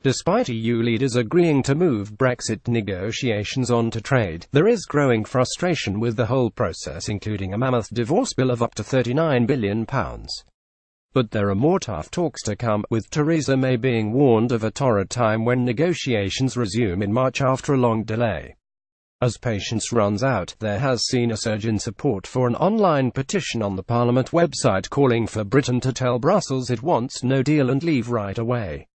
Despite EU leaders agreeing to move Brexit negotiations on to trade, there is growing frustration with the whole process, including a mammoth divorce bill of up to £39 billion. But there are more tough talks to come, with Theresa May being warned of a torrid time when negotiations resume in March after a long delay. As patience runs out, there has seen a surge in support for an online petition on the Parliament website calling for Britain to tell Brussels it wants no deal and leave right away.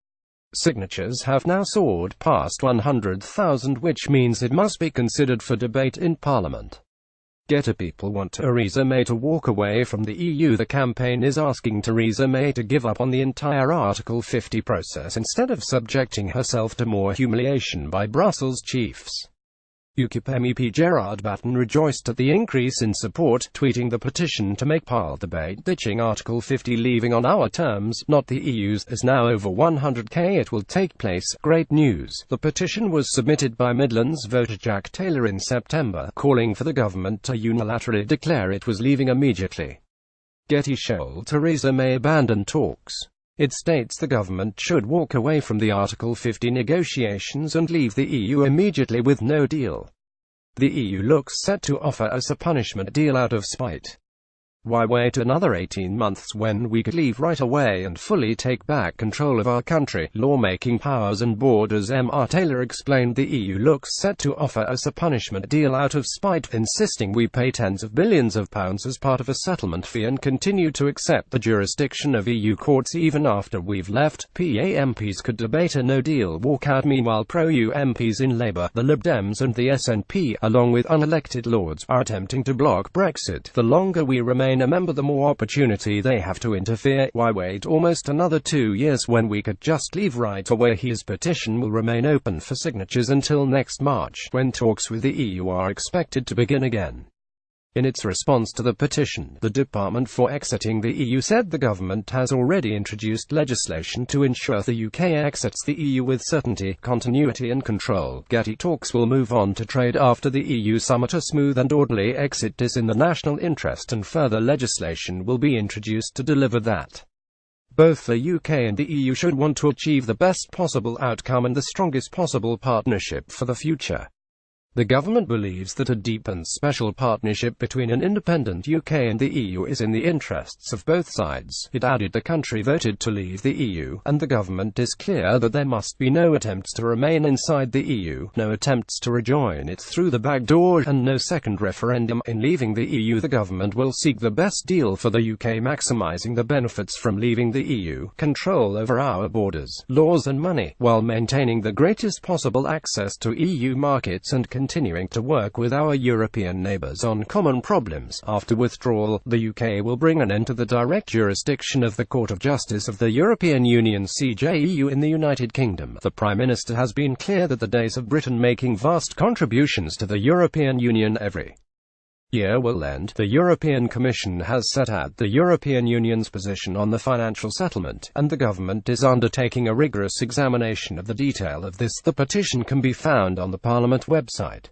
Signatures have now soared past 100,000, which means it must be considered for debate in Parliament. Geta people want Theresa May to walk away from the EU. The campaign is asking Theresa May to give up on the entire Article 50 process instead of subjecting herself to more humiliation by Brussels chiefs. UKIP MEP Gerard Batten rejoiced at the increase in support, tweeting the petition to make Parliament debate ditching Article 50 leaving on our terms, not the EU's, is now over 100k. It will take place. Great news. The petition was submitted by Midlands voter Jack Taylor in September, calling for the government to unilaterally declare it was leaving immediately. Getty show Theresa May abandon talks. It states the government should walk away from the Article 50 negotiations and leave the EU immediately with no deal. The EU looks set to offer us a punishment deal out of spite. Why wait another 18 months when we could leave right away and fully take back control of our country, lawmaking powers and borders? Mr. Taylor explained the EU looks set to offer us a punishment deal out of spite, insisting we pay tens of billions of pounds as part of a settlement fee and continue to accept the jurisdiction of EU courts even after we've left. PA MPs could debate a no-deal walkout. Meanwhile, pro-EU MPs in Labour, the Lib Dems and the SNP, along with unelected Lords, are attempting to block Brexit. The longer we remain a member, the more opportunity they have to interfere. Why wait almost another 2 years when we could just leave right away? His petition will remain open for signatures until next March, when talks with the EU are expected to begin again. In its response to the petition, the Department for Exiting the EU said the government has already introduced legislation to ensure the UK exits the EU with certainty, continuity and control. Getty talks will move on to trade after the EU summit. A smooth and orderly exit is in the national interest, and further legislation will be introduced to deliver that. Both the UK and the EU should want to achieve the best possible outcome and the strongest possible partnership for the future. The government believes that a deep and special partnership between an independent UK and the EU is in the interests of both sides. It added the country voted to leave the EU, and the government is clear that there must be no attempts to remain inside the EU, no attempts to rejoin it through the back door, and no second referendum. In leaving the EU, the government will seek the best deal for the UK, maximising the benefits from leaving the EU, control over our borders, laws and money, while maintaining the greatest possible access to EU markets and continuing to work with our European neighbours on common problems. After withdrawal, the UK will bring an end to the direct jurisdiction of the Court of Justice of the European Union (CJEU) in the United Kingdom. The Prime Minister has been clear that the days of Britain making vast contributions to the European Union every year will end. The European Commission has set out the European Union's position on the financial settlement, and the government is undertaking a rigorous examination of the detail of this. The petition can be found on the Parliament website.